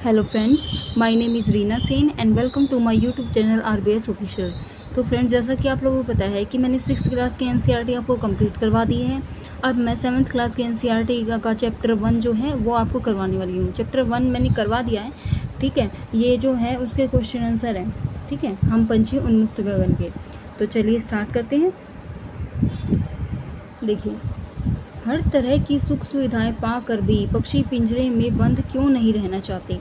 Hello friends, my name is Reena Sen and welcome to my YouTube channel RBS official. तो friends, जैसा कि आप लोगों को पता है कि मैंने 6th क्लास की NCERT आपको कंप्लीट करवा दी है। अब मैं 7th क्लास की NCERT का चैप्टर 1 जो है वो आपको करवाने वाली हूँ। चैप्टर 1 मैंने करवा दिया है, ठीक है। ये जो है उसके क्वेश्चन आंसर हैं, ठीक है। हम पंछी उन्मुक्त गगन के। तो चलिए स्टार्ट करते हैं। देखिए, हर तरह की सुख सुविधाएं पाकर भी पक्षी पिंजरे में बंद क्यों नहीं रहना चाहते।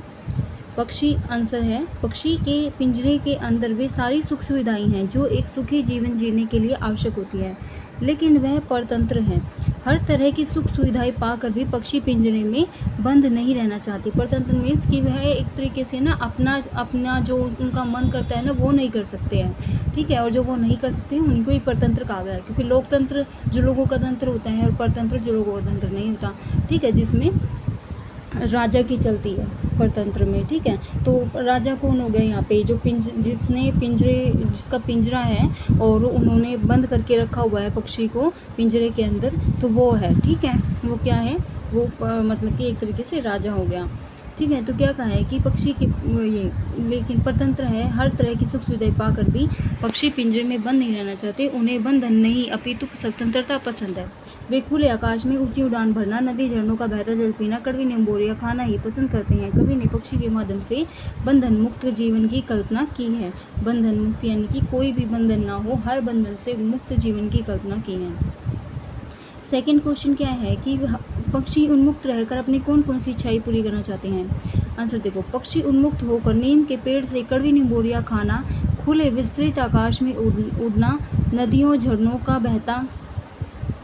पक्षी आंसर है, पक्षी के पिंजरे के अंदर वे सारी सुख सुविधाएं हैं जो एक सुखी जीवन जीने के लिए आवश्यक होती है, लेकिन वह परतंत्र हैं। हर तरह की सुख सुविधाएं पाकर भी पक्षी पिंजरे में बंद नहीं रहना चाहते। परतंत्र मीन्स कि वह एक तरीके से ना अपना अपना जो उनका मन करता है ना वो नहीं कर सकते हैं, ठीक है। और जो वो नहीं कर सकते हैं उनको ही परतंत्र कहा गया है, क्योंकि लोकतंत्र जो लोगों का तंत्र होता है और परतंत्र जो लोगों का तंत्र नहीं होता, ठीक है, जिसमें राजा की चलती है परतंत्र में, ठीक है। तो राजा कौन हो गया यहाँ पे, जो जिसका पिंजरा है और उन्होंने बंद करके रखा हुआ है पक्षी को पिंजरे के अंदर, तो वो है, ठीक है। वो क्या है, वो मतलब कि एक तरीके से राजा हो गया, ठीक है। तो क्या कहा है कि पक्षी के ये लेकिन परतंत्र है, हर तरह की सुख सुविधाएं पाकर भी पक्षी पिंजरे में बंद नहीं रहना चाहते। उन्हें बंधन नहीं अपितु स्वतंत्रता पसंद है। वे खुले आकाश में ऊंची उड़ान भरना, नदी झरनों का बहता जल पीना, कड़वी नींबू बोरियां खाना ही पसंद करते हैं। कवि ने पक्षी के माध्यम से बंधन मुक्त जीवन की कल्पना की है। बंधन मुक्त यानी कि कोई भी बंधन ना हो, हर बंधन से मुक्त जीवन की कल्पना की है। सेकंड क्वेश्चन क्या है कि पक्षी उन्मुक्त रहकर अपनी कौन कौन सी इच्छाएं पूरी करना चाहते हैं। आंसर देखो, पक्षी उन्मुक्त होकर नीम के पेड़ से कड़वी नींबोरियां खाना, खुले विस्तृत आकाश में उड़ना, नदियों झरनों का बहता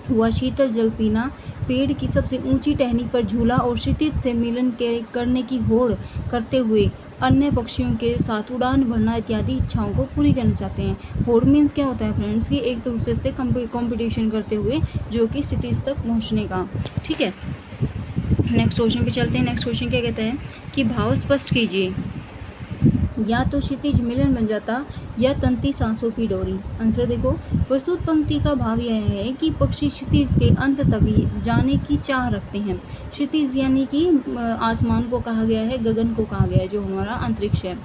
हुआ शीतल जल पीना, पेड़ की सबसे ऊंची टहनी पर झूला और क्षितिज से मिलन करने की होड़ करते हुए अन्य पक्षियों के साथ उड़ान भरना इत्यादि इच्छाओं को पूरी करना चाहते हैं। होड़ मीन्स क्या होता है फ्रेंड्स, कि एक दूसरे से कंपटीशन करते हुए जो कि क्षितिज तक पहुंचने का, ठीक है। नेक्स्ट क्वेश्चन पे चलते हैं। नेक्स्ट क्वेश्चन क्या कहता है कि भाव स्पष्ट कीजिए। या तो क्षितिज मिलन बन जाता या तंती सांसों की डोरी। आंसर देखो, प्रस्तुत पंक्ति का भाव यह है कि पक्षी क्षितिज के अंत तक जाने की चाह रखते हैं। क्षितिज यानी कि आसमान को कहा गया है, गगन को कहा गया है, जो हमारा अंतरिक्ष है,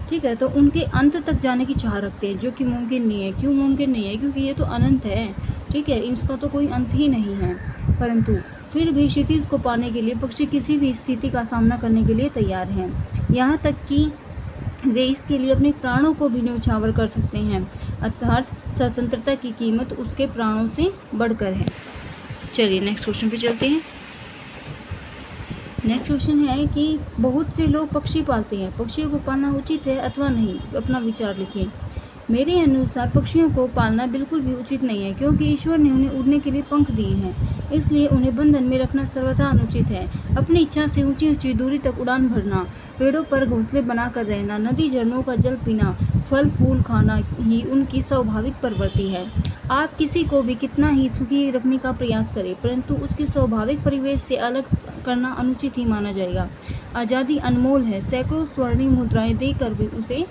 ठीक है। तो उनके अंत तक जाने की चाह रखते हैं, जो कि मुमकिन नहीं है। क्यों मुमकिन नहीं है? क्योंकि ये तो अनंत है, ठीक है, इसका तो कोई अंत ही नहीं है। परंतु फिर भी क्षितिज को पाने के लिए पक्षी किसी भी स्थिति का सामना करने के लिए तैयार हैं। यहाँ तक कि वे इसके लिए अपने प्राणों को भी न्यौछावर कर सकते हैं, अर्थात स्वतंत्रता की कीमत उसके प्राणों से बढ़कर है। चलिए नेक्स्ट क्वेश्चन पे चलते हैं। नेक्स्ट क्वेश्चन है कि बहुत से लोग पक्षी पालते हैं, पक्षियों को पालना उचित है अथवा नहीं। अपना विचार लिखिए। मेरे अनुसार पक्षियों को पालना बिल्कुल भी उचित नहीं है, क्योंकि ईश्वर ने उन्हें उड़ने के लिए पंख दिए हैं, इसलिए उन्हें बंधन में रखना सर्वथा अनुचित है। अपनी इच्छा से ऊंची ऊंची दूरी तक उड़ान भरना, पेड़ों पर घोंसले बनाकर रहना, नदी झरनों का जल पीना, फल फूल खाना ही उनकी स्वाभाविक प्रवृत्ति है। आप किसी को भी कितना ही सुखी रखने का प्रयास करें, परंतु उसके स्वाभाविक परिवेश से अलग करना अनुचित ही माना जाएगा। आज़ादी अनमोल है, सैकड़ों स्वर्णिम मुद्राएं देकर भी उसे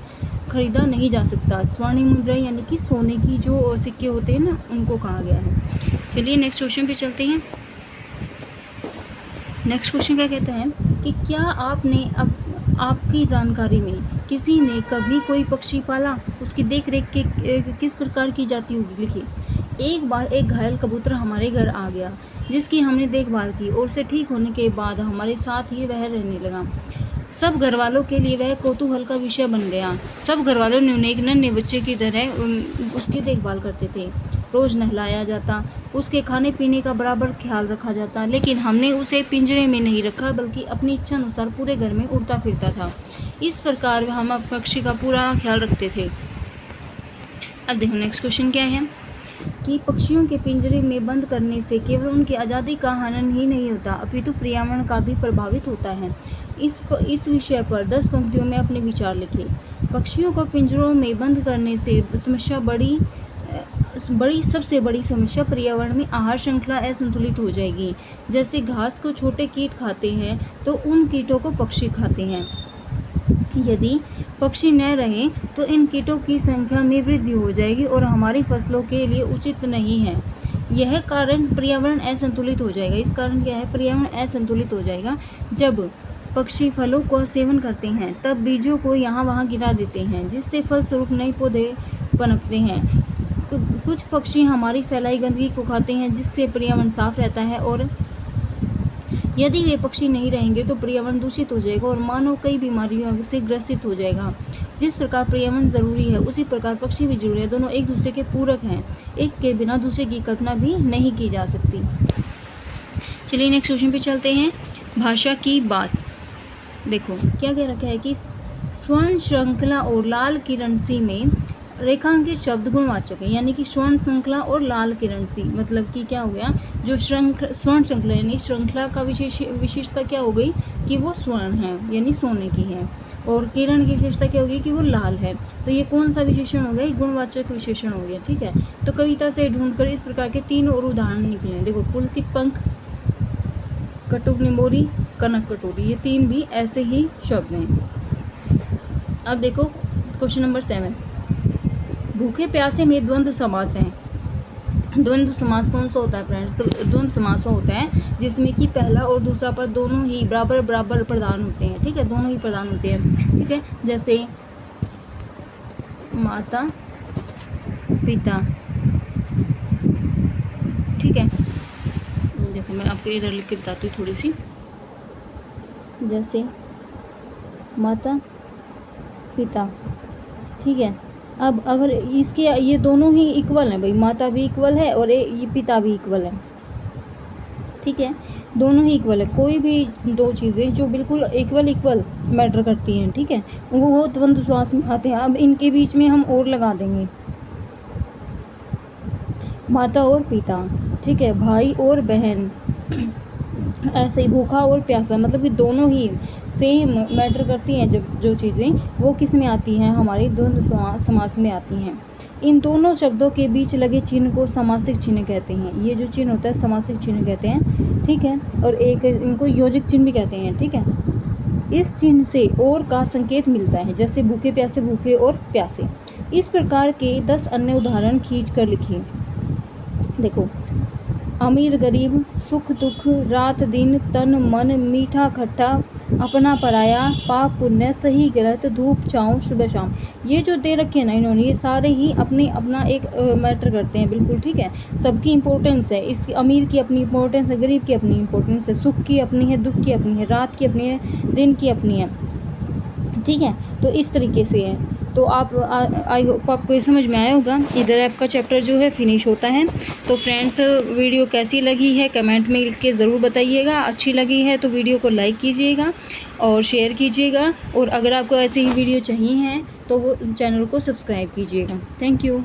खरीदा नहीं जा सकता। स्वर्णिम मुद्रा यानी कि सोने की जो सिक्के होते हैं ना, उनको कहा गया है। चलिए नेक्स्ट क्वेश्चन पे चलते हैं। नेक्स्ट क्वेश्चन क्या कहता है कि क्या आपने अब आपकी जानकारी में किसी ने कभी कोई पक्षी पाला, उसकी देख रेख के किस प्रकार की जाती होगी। लिखिए। एक बार एक घायल कबूतर हमारे घर आ गया, जिसकी हमने देखभाल की और उसे ठीक होने के बाद हमारे साथ ही वह रहने लगा। सब घर वालों के लिए वह कौतूहल का विषय बन गया। सब घर वालों ने उन्हें एक नन्हे बच्चे की तरह उसकी देखभाल करते थे। रोज नहलाया जाता, उसके खाने पीने का बराबर ख्याल रखा जाता, लेकिन हमने उसे पिंजरे में नहीं रखा, बल्कि अपनी इच्छा अनुसार पूरे घर में उड़ता फिरता था। इस प्रकार हम पक्षी का पूरा ख्याल रखते थे। अब देखो नेक्स्ट क्वेश्चन क्या है कि पक्षियों के पिंजरे में बंद करने से केवल उनकी आज़ादी का हनन ही नहीं होता, अपितु पर्यावरण का भी प्रभावित होता है। इस विषय पर 10 पंक्तियों में अपने विचार लिखिए। पक्षियों को पिंजरों में बंद करने से सबसे बड़ी समस्या पर्यावरण में आहार श्रृंखला असंतुलित हो जाएगी। जैसे घास को छोटे कीट खाते हैं, तो उन कीटों को पक्षी खाते हैं। यदि पक्षी न रहें तो इन कीटों की संख्या में वृद्धि हो जाएगी और हमारी फसलों के लिए उचित नहीं है। यह कारण पर्यावरण असंतुलित हो जाएगा। इस कारण क्या है, पर्यावरण असंतुलित हो जाएगा जब पक्षी फलों का सेवन करते हैं तब बीजों को यहाँ वहाँ गिरा देते हैं, जिससे फलस्वरूप नए पौधे पनपते हैं। कुछ पक्षी हमारी फैलाई गंदगी को खाते हैं, जिससे पर्यावरण साफ रहता है, और यदि वे पक्षी नहीं रहेंगे तो पर्यावरण दूषित हो जाएगा और मानव कई बीमारियों से ग्रसित हो जाएगा। जिस प्रकार पर्यावरण जरूरी है उसी प्रकार पक्षी भी जरूरी है। दोनों एक दूसरे के पूरक हैं, एक के बिना दूसरे की कल्पना भी नहीं की जा सकती। चलिए नेक्स्ट क्वेश्चन पे चलते हैं। भाषा की बात। देखो क्या कह रखा है कि स्वर्ण श्रृंखला और लाल किरणसी में रेखांकित शब्द गुणवाचक है, यानी कि स्वर्ण श्रृंखला और लाल किरणसी मतलब कि क्या हो गया, जो स्वर्ण श्रृंखला यानी श्रृंखला का विशेषता क्या हो गई कि वो स्वर्ण है यानी सोने की है, और किरण की विशेषता क्या होगी कि वो लाल है। तो ये कौन सा विशेषण हो गया, गुणवाचक विशेषण हो गया। ठीक है, तो कविता से ढूंढकर इस प्रकार के 3 और उदाहरण निकले। देखो पुलकित पंख, कटुक निमोरी, कनक कटोरी, ये 3 भी ऐसे ही शब्द हैं। अब देखो क्वेश्चन नंबर 7, भूखे प्यासे में द्वंद्व समास है। द्वंद्व समास कौन सा होता है फ्रेंड्स, तो द्वंद्व समास होता है जिसमें कि पहला और दूसरा पद दोनों ही बराबर बराबर प्रदान होते हैं। ठीक है, दोनों ही प्रदान होते हैं। ठीक है, जैसे माता पिता। ठीक है, देखो मैं आपको इधर लिख के बताती हूँ थोड़ी सी, जैसे माता पिता। ठीक है, अब अगर इसके ये दोनों ही इक्वल हैं भाई, माता भी इक्वल है और ये पिता भी इक्वल है। ठीक है, दोनों ही इक्वल है। कोई भी 2 चीज़ें जो बिल्कुल इक्वल मैटर करती हैं, ठीक है, वो द्वंद्व समास में आते हैं। अब इनके बीच में हम और लगा देंगे, माता और पिता। ठीक है, भाई और बहन, ऐसे ही भूखा और प्यासा, मतलब कि दोनों ही सेम मैटर करती हैं। जब जो चीज़ें वो किस में आती हैं, हमारी द्वंद्व समास में आती हैं। इन दोनों शब्दों के बीच लगे चिन्ह को समासिक चिन्ह कहते हैं। ये जो चिन्ह होता है समासिक चिन्ह कहते हैं। ठीक है, और एक इनको योजक चिन्ह भी कहते हैं। ठीक है, इस चिन्ह से और का संकेत मिलता है, जैसे भूखे प्यासे, भूखे और प्यासे। इस प्रकार के 10 अन्य उदाहरण खींच कर लिखिए। देखो, अमीर गरीब, सुख दुख, रात दिन, तन मन, मीठा खट्टा, अपना पराया, पाप पुण्य, सही गलत, धूप छाँव, सुबह शाम। ये जो दे रखे हैं ना इन्होंने, ये सारे ही अपना एक मैटर करते हैं बिल्कुल। ठीक है, सबकी इंपॉर्टेंस है। इस अमीर की अपनी इंपॉर्टेंस है, गरीब की अपनी इंपॉर्टेंस है, सुख की अपनी है, दुख की अपनी है, रात की अपनी है, दिन की अपनी है। ठीक है, तो इस तरीके से है। तो आप आई होप आपको ये समझ में आया होगा। इधर आपका चैप्टर जो है फिनिश होता है। तो फ्रेंड्स, वीडियो कैसी लगी है कमेंट में लिख के ज़रूर बताइएगा। अच्छी लगी है तो वीडियो को लाइक कीजिएगा और शेयर कीजिएगा, और अगर आपको ऐसी ही वीडियो चाहिए हैं तो वो चैनल को सब्सक्राइब कीजिएगा। Thank you.